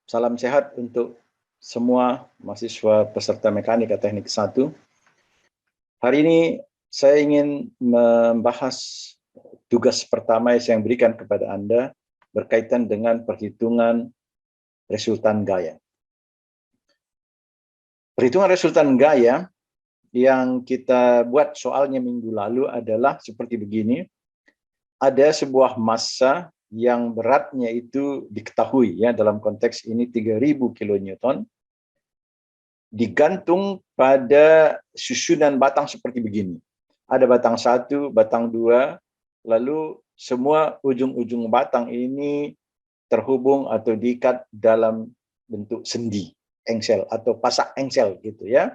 Salam sehat untuk semua mahasiswa peserta Mekanika Teknik 1. Hari ini saya ingin membahas tugas pertama yang saya berikan kepada Anda berkaitan dengan perhitungan resultan gaya. Perhitungan resultan gaya yang kita buat soalnya minggu lalu adalah seperti begini. Ada sebuah massa yang beratnya itu diketahui, ya, dalam konteks ini 3000 kilonewton, digantung pada susunan batang seperti begini. Ada batang 1, batang 2, lalu semua ujung-ujung batang ini terhubung atau diikat dalam bentuk sendi, engsel atau pasak engsel gitu ya.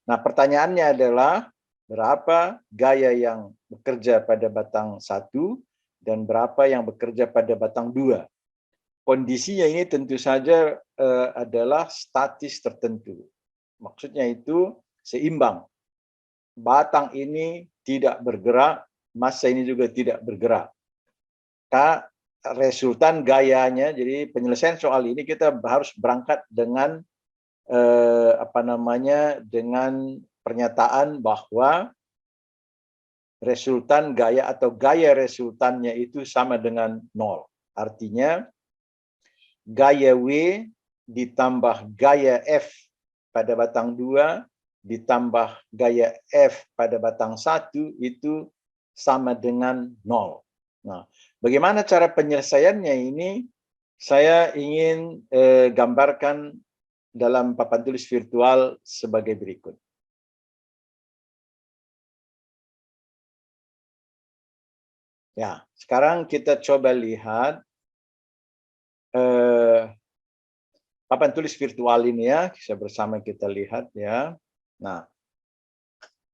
Nah, pertanyaannya adalah berapa gaya yang bekerja pada batang 1 dan berapa yang bekerja pada batang 2. Kondisinya ini tentu saja adalah statis tertentu. Maksudnya itu seimbang. Batang ini tidak bergerak, massa ini juga tidak bergerak. Resultan gayanya, jadi penyelesaian soal ini kita harus berangkat dengan dengan pernyataan bahwa resultan gaya atau gaya resultannya itu sama dengan 0. Artinya gaya W ditambah gaya F pada batang 2 ditambah gaya F pada batang 1 itu sama dengan 0. Nah, bagaimana cara penyelesaiannya ini? Saya ingin gambarkan dalam papan tulis virtual sebagai berikut. Ya, sekarang kita coba lihat papan tulis virtual ini ya, bisa bersama kita lihat ya. Nah,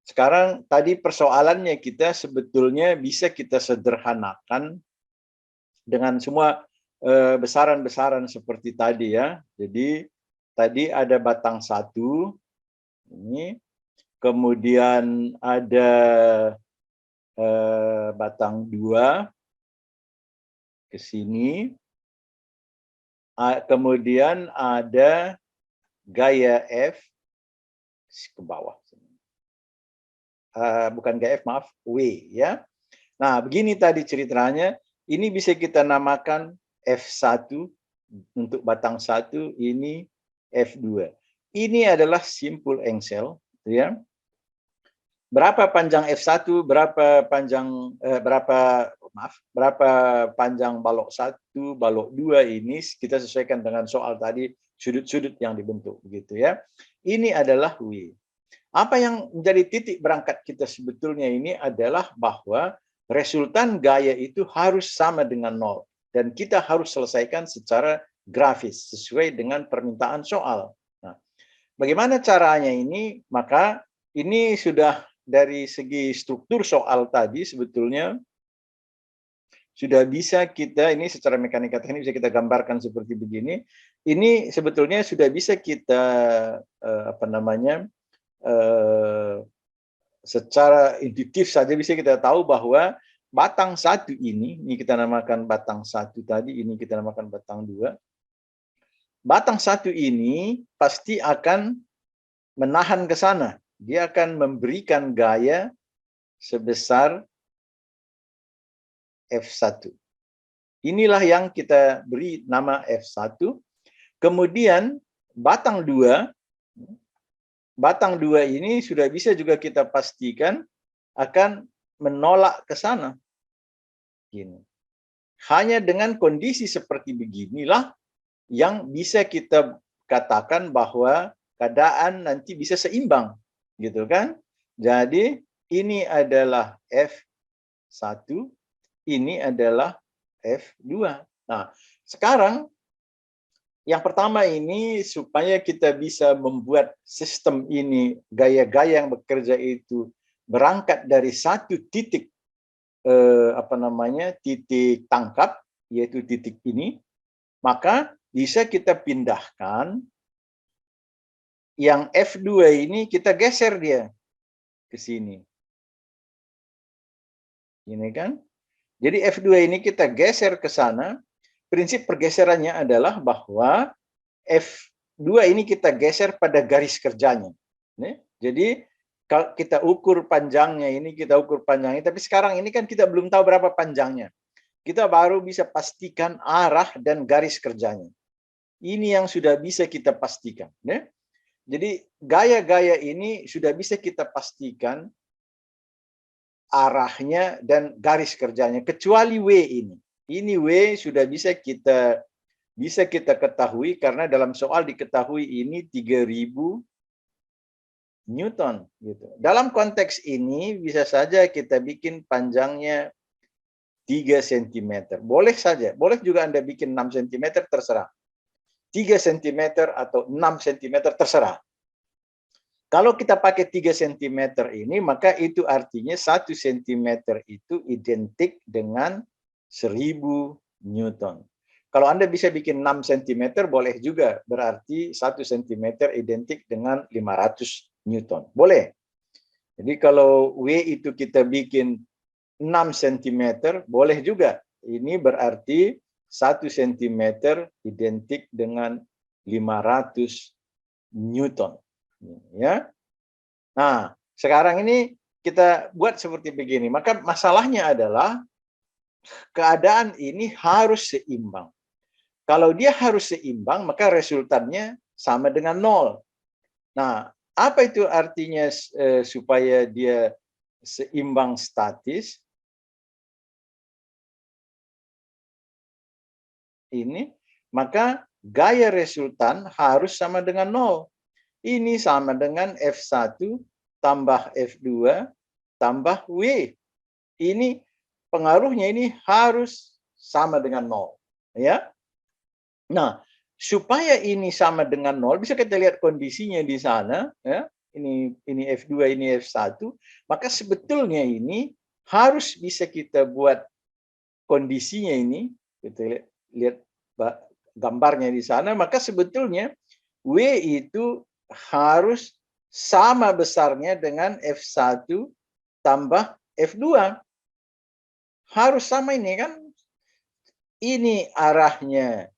sekarang tadi persoalannya kita sebetulnya bisa kita sederhanakan dengan semua besaran-besaran seperti tadi ya. Jadi tadi ada batang 1 ini, kemudian ada batang 2 ke sini, kemudian ada gaya F ke bawah. Bukan gaya F, maaf, W ya. Nah, begini tadi ceritanya. Ini bisa kita namakan F1 untuk batang 1, ini F2. Ini adalah simpul engsel, ya. Berapa panjang F1, berapa panjang balok 1, balok 2 ini kita sesuaikan dengan soal tadi, sudut-sudut yang dibentuk begitu ya. Ini adalah W. Apa yang menjadi titik berangkat kita sebetulnya ini adalah bahwa resultan gaya itu harus sama dengan 0. Dan kita harus selesaikan secara grafis, sesuai dengan permintaan soal. Nah, bagaimana caranya ini? Maka ini sudah dari segi struktur soal tadi sebetulnya sudah bisa kita, ini secara mekanika teknik bisa kita gambarkan seperti begini. Ini sebetulnya sudah bisa kita secara intuitif saja bisa kita tahu bahwa batang 1 ini kita namakan batang 1 tadi, ini kita namakan batang 2. Batang 1 ini pasti akan menahan ke sana. Dia akan memberikan gaya sebesar F1. Inilah yang kita beri nama F1. Kemudian batang 2 ini sudah bisa juga kita pastikan akan menolak ke sana. Gini. Hanya dengan kondisi seperti beginilah yang bisa kita katakan bahwa keadaan nanti bisa seimbang, gitu kan? Jadi ini adalah F1, ini adalah F2. Nah, sekarang yang pertama ini supaya kita bisa membuat sistem ini, gaya-gaya yang bekerja itu berangkat dari satu titik titik tangkap, yaitu titik ini, maka bisa kita pindahkan yang F2 ini, kita geser dia ke sini. Ini kan? Jadi F2 ini kita geser ke sana. Prinsip pergeserannya adalah bahwa F2 ini kita geser pada garis kerjanya. Jadi kalau kita ukur panjangnya ini, tapi sekarang ini kan kita belum tahu berapa panjangnya. Kita baru bisa pastikan arah dan garis kerjanya. Ini yang sudah bisa kita pastikan. Jadi gaya-gaya ini sudah bisa kita pastikan arahnya dan garis kerjanya, kecuali W ini. Ini W sudah bisa kita ketahui karena dalam soal diketahui ini 3000 Newton gitu. Dalam konteks ini bisa saja kita bikin panjangnya 3 cm. Boleh saja, boleh juga Anda bikin 6 cm terserah. 3 cm atau 6 cm terserah. Kalau kita pakai 3 cm ini, maka itu artinya 1 cm itu identik dengan 1000 Newton. Kalau Anda bisa bikin 6 cm, boleh juga. Berarti 1 cm identik dengan 500 Newton. Boleh. Jadi kalau W itu kita bikin 6 cm, boleh juga. Ini berarti 1 cm identik dengan 500 Newton. Ya. Nah, sekarang ini kita buat seperti begini. Maka masalahnya adalah keadaan ini harus seimbang. Kalau dia harus seimbang, maka resultannya sama dengan 0. Nah, apa itu artinya supaya dia seimbang statis? Ini, maka gaya resultan harus sama dengan 0. Ini sama dengan F1 tambah F2 tambah W. Ini pengaruhnya ini harus sama dengan 0. Ya. Nah, supaya ini sama dengan 0, bisa kita lihat kondisinya di sana. Ya. Ini F2, ini F1. Maka sebetulnya ini harus bisa kita buat kondisinya ini. Kita lihat gambarnya di sana. Maka sebetulnya W itu harus sama besarnya dengan F1 tambah F2. Harus sama ini kan. Ini arahnya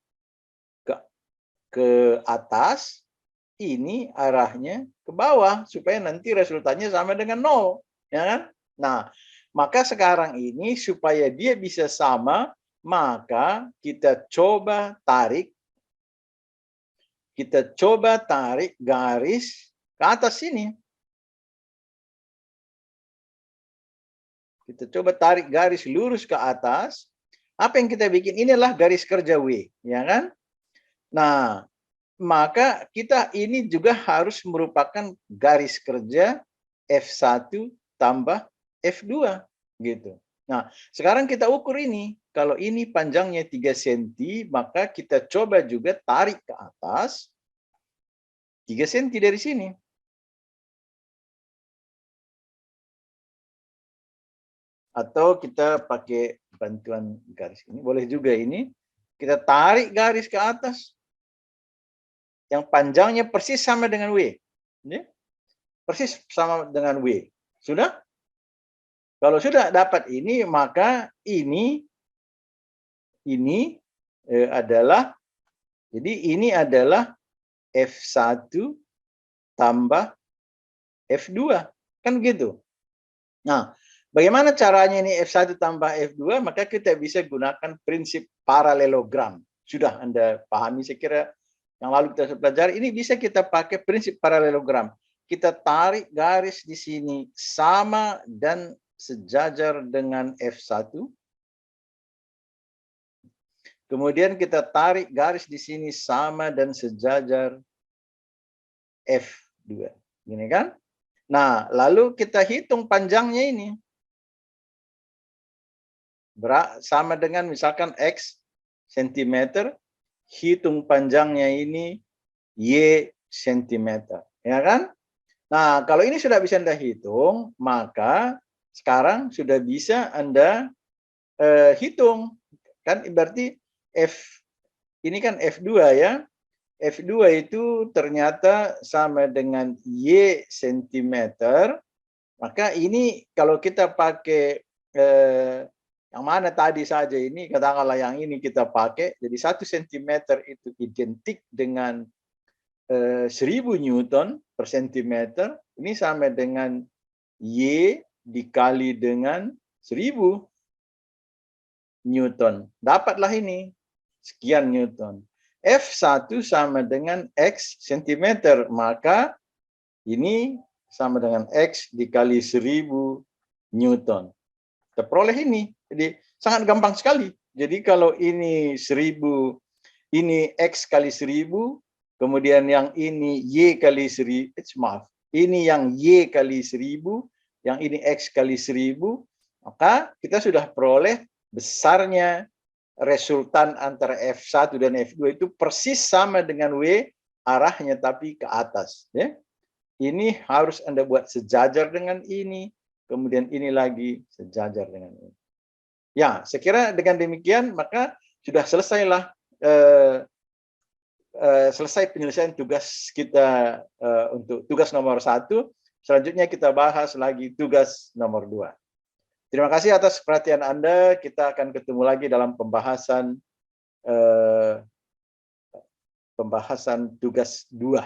ke atas, ini arahnya ke bawah. Supaya nanti resultannya sama dengan 0. Ya kan? Nah, maka sekarang ini supaya dia bisa sama, maka kita coba tarik garis ke atas sini. Kita coba tarik garis lurus ke atas. Apa yang kita bikin? Inilah garis kerja W, ya kan? Nah, maka kita ini juga harus merupakan garis kerja F1 tambah F2 gitu. Nah, sekarang kita ukur ini. Kalau ini panjangnya 3 cm, maka kita coba juga tarik ke atas 3 cm dari sini. Atau kita pakai bantuan garis ini. Boleh juga ini. Kita tarik garis ke atas. Yang panjangnya persis sama dengan W. Persis sama dengan W. Sudah? Kalau sudah dapat ini, maka ini adalah, jadi ini adalah F1 tambah F2. Kan gitu. Nah, bagaimana caranya ini F1 tambah F2? Maka kita bisa gunakan prinsip paralelogram. Sudah Anda pahami, saya kira yang lalu kita pelajari. Ini bisa kita pakai prinsip paralelogram. Kita tarik garis di sini sama dan sejajar dengan F1. Kemudian kita tarik garis di sini sama dan sejajar F2. Gini kan? Nah, lalu kita hitung panjangnya ini. Sama dengan misalkan X cm, hitung panjangnya ini Y cm. Ya kan? Nah, kalau ini sudah bisa Anda hitung, maka sekarang sudah bisa Anda hitung. Kan berarti ini kan F2 ya. F2 itu ternyata sama dengan Y cm. Maka ini kalau kita pakai Yang mana tadi saja ini, katakanlah yang ini kita pakai, jadi 1 cm itu identik dengan 1000 Newton per centimeter, ini sama dengan Y dikali dengan 1000 Newton. Dapatlah ini, sekian Newton. F1 sama dengan X centimeter, maka ini sama dengan X dikali 1000 Newton. Kita peroleh ini. Jadi sangat gampang sekali. Jadi kalau ini 1000, ini X kali 1000, kemudian yang ini Y kali 1000, maaf, ini yang Y kali 1000, yang ini X kali 1000, maka kita sudah peroleh besarnya resultan antara F1 dan F2 itu persis sama dengan W, arahnya tapi ke atas. Ya. Ini harus Anda buat sejajar dengan ini, kemudian ini lagi sejajar dengan ini. Ya, saya kira dengan demikian maka sudah selesailah selesai penyelesaian tugas kita untuk tugas nomor 1. Selanjutnya kita bahas lagi tugas nomor 2. Terima kasih atas perhatian Anda. Kita akan ketemu lagi dalam pembahasan tugas 2.